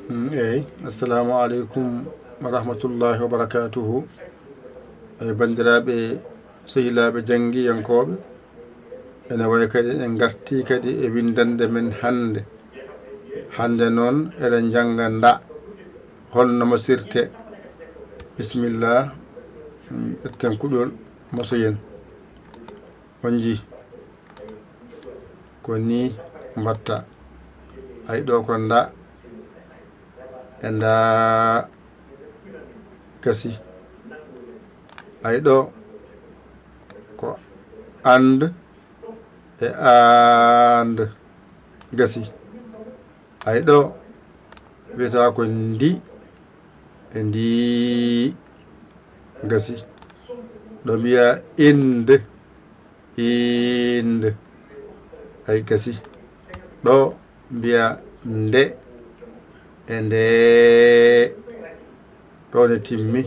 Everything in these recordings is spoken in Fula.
assalamu aleykum wa rahmatullahi wa barakatuhu. Bandiraɓe sehilaɓe janggiyankoɓe, ene way kadi en garti kadi e windande men hande noon eɗen jangga nda holno masirte. Bisimillah, etten kuɗol masoyen on ji ko ni mbatta. Hay ɗo ko nda e nda gasi. Hay ɗo ko and e and gasi. Hay ɗo wiyata ko ndi e ndi gasi. Ɗo mbiya inde hay gasi. Ɗo mbiya nde e nde. Ɗo ne timmi.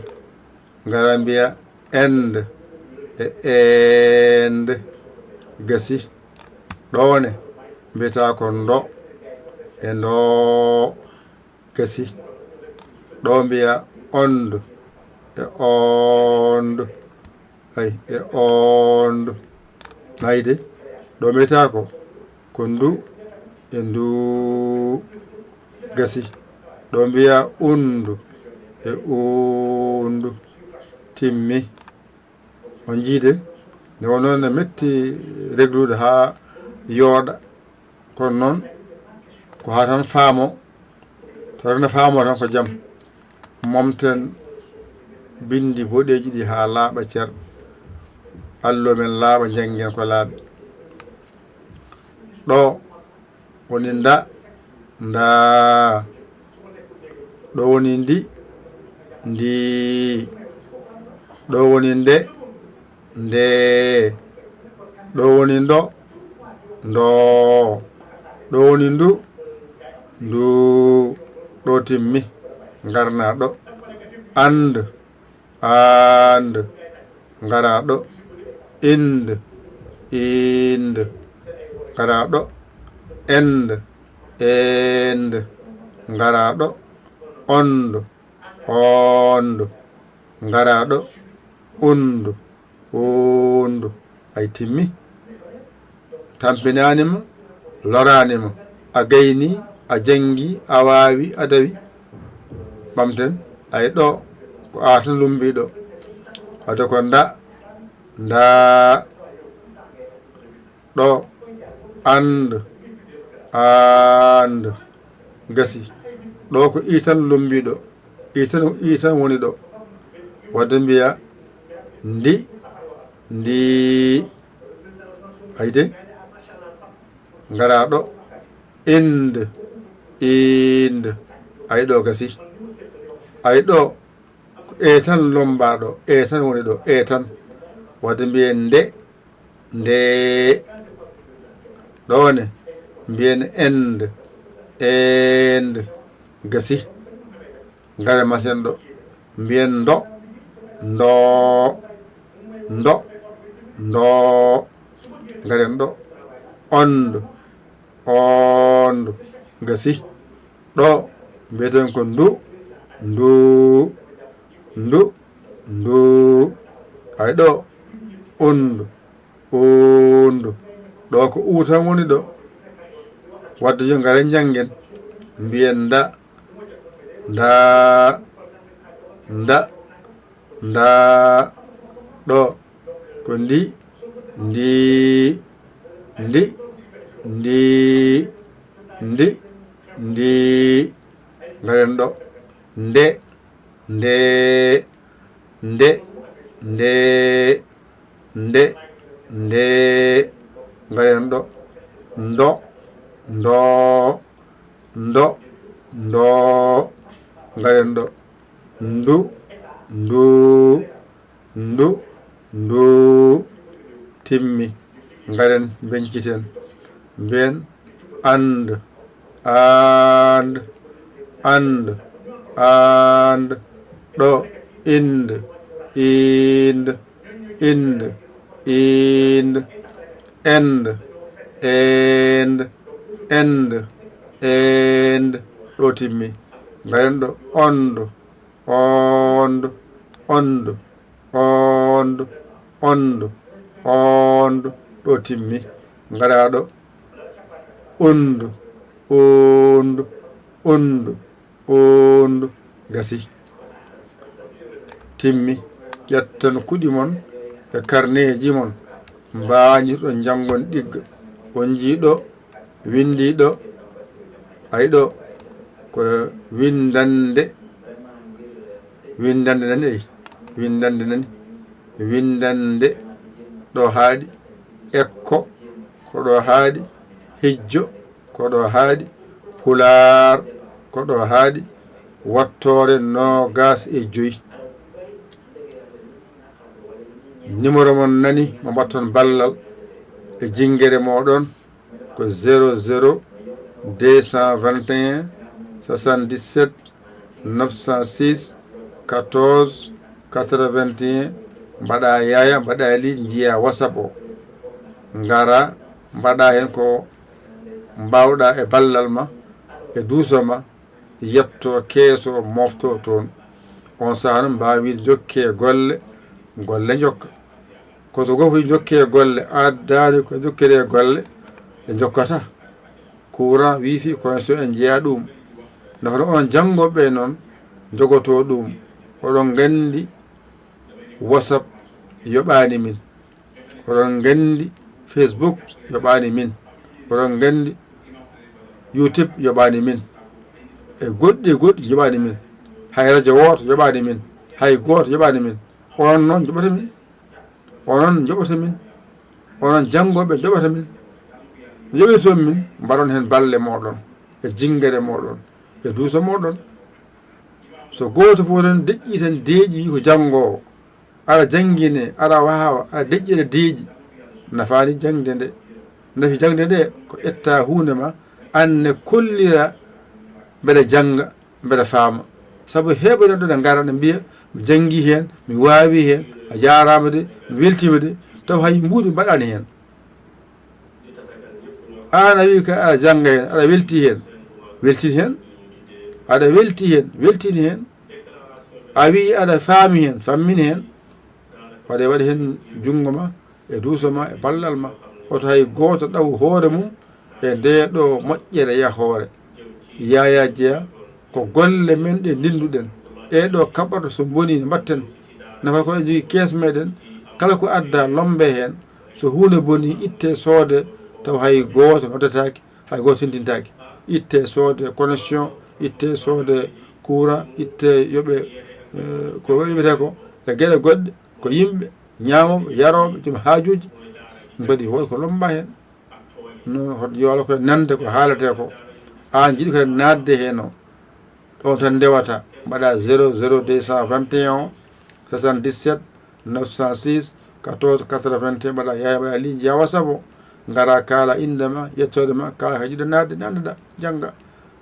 Ngara mbiya end e end gasi. Ɗone mbiyata ko ndo e ndo gasi. Ɗo mbiya ond e ond hay e ond. Nayde ɗo mbiyata ko ndu e ndu gasi. Ɗo mbiya undu e undu. Timmi. On jiide nde wonon ne metti reglude ha yooɗa, kono noon ko ha tan faamo. To rena faamo tan ko jaam. Momten bindi boɗeji ɗi ha laaɓa cer. Allo men laaɓa janggen ko laaɓi. Ɗo woni nda nda. Ɗo woni ndi ndi. Ɗo woni nde nde. Ɗo woni ndo ndo. Ɗo woni ndu ndu. Ɗo timmi. Ngarna ɗo and and. Ngara ɗo inde inde. Ngara ɗo end end. Ngara ɗo ond ond. Ngara ɗo undu undu. Ay timmi. Tampinanima, loranima. A gayni, a jangi, a wawi, a dawi. Ɓamten. Ay ɗo ko atan lumbiɗo. Wata ko nda nda. Ɗo and and gasi. Ɗo ko itan lumbiɗo. Itan woni ɗo. Wadde mbiya ndi ndi. Hayde ngara ɗo inde inde. Ay ɗo gasi. Ay ɗo ko tan lombaɗo. Tan woni ɗo. Tan. Wadde mbiye nde nde. Ɗone mbiyen ende end gasi. Ngare masen ɗo mbiyen ndo ndo ndo ndo. Ngaren ɗo ond ond gasi. Ɗo mbiyeten ko ndu ndu ndu ndu. Hay ɗo undu undu. Ɗo ko utan woni ɗo. Wadde yo ngaren jangen mbiyen nda nda nda nda. Ɗo ko ndi ndi ndi ndi ndi ndi. Ngaren ɗo nde nde nde nde nde nde. Ngaren ɗo ndo ndo ndo ndo. Ngaren ɗo ndu ndu ndu ndu. Timmi. Ngaren benciten mbiyen and and and and. Ɗo inde inde inde inde. End end end end. Ɗo timmi. ngaren ɗo ondo ondo ondo ondo ondo ondo ɗo timmi. Ngara ɗo ondo ondo ondo ondo gasi timmi. ƴettan kuɗi mon e carnet ji mon mbañirɗo jangon ɗigga. on jiiɗo windiɗo ayɗo ko windande nani eyi windande nani windande ɗo haaɗi ekko ko ɗo haaɗi hijjo ko ɗo haaɗi pular ko ɗo haaɗi wattore 25. numéro mon nani mo mbatton ballal e jingere moɗon ko 00 221 77 906 14 81. mbaɗa yaya mbaɗa li jiya WhatsApp o ngara mbaɗa hen ko mbawɗa e ballal ma e duuso ma yetto keeso mofto toon. on sahano mbawi jokke golle jokka koso gof jokke golle addani ko jokkede golle ɗe jokkata courant wifi connexion en jeeya ɗum nafata on janggoɓe noon jogoto ɗum. oɗon gandi WhatsApp yoɓani min, oɗon gandi Facebook yoɓani min, oɗon gandi YouTube yoɓani min, e goɗɗi yoɓani min, hay radio woto yoɓani min, hay goto yoɓani min. onon noon joɓata min, onon joɓata min, onon janggoɓe joɓata min. yoɓirton min mbaɗon hen balle moɗon e jingere moɗon e duuso moɗon. so goto fof tan deƴƴi tan deeƴi wi ko janggowo aɗa jangguine aɗa wawa aɗa deƴƴiɗe deeƴi nafani jangde nde. nafi jangde nde ko ƴetta hunde ma anne kollira mbeɗa janga mbeɗa faama. saabu heɓe ɗon ɗo ɗe gara ɗe mbiya mi jangi hen mi wawi hen a jarama de mi weltima de taw hay mbuɗi mbaɗani hen. an a wi ka aɗa janga hen aɗa welti hen weltini hen, aɗa welti hen weltini hen, a wi aɗa faami hen fammini hen. waɗe waɗi hen jungo ma e duuso ma e ballal ma. oto hay goto ɗaw hoore mum e nde ɗo moƴƴere yahoore. yaya jeeya ko golle men ɗe ndinduɗen ɗeɗo kaɓɓata so boni ne mbatten nafa ko jogui kees meɗen kala ko adda lombe hen so hunde boni itte soode taw hay goto noddataki hay goto tintintaki. itte soode connexion, itte soode courant, itte yoɓe ko wiɓete ko e gueɗe goɗɗe ko yimɓe ñamoɓe yaroɓe joom haajuji mbaɗi won ko lomba hen no yoola koye nande ko haalate ko. an jiiɗi koye nadde hen o ɗon tan ndewata mbaɗa 00221 77 906 14 81. mbaɗa yaya mbaɗa ligne jeeya WhatsApp o gara kaala indema yettode ma kala ka jiɗɗo nadde nandeɗa jangga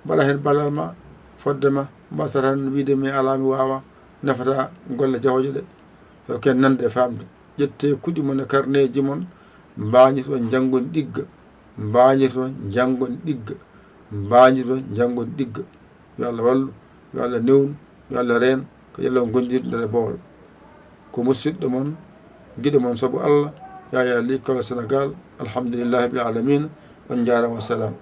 mbaɗa hen ballal ma fodde ma mbasa tan wiide mi ala mi wawa nafata golle jahoje ɗe so ken nande e famde. ƴette kuɗi mon e carnet ji mon mbañirton janggon ɗigga mbañirton janggon ɗigga mbañirton janggon ɗigga. yo Allah wallu, yo Allah newnu, yo Allah reen ko yello gondirɗe nder bowol. ko musidɗo mon guiɗo mon saabu Allah yaya l'école Sénégal. alhamdulillahi bil alamin. on jarama, wassalam.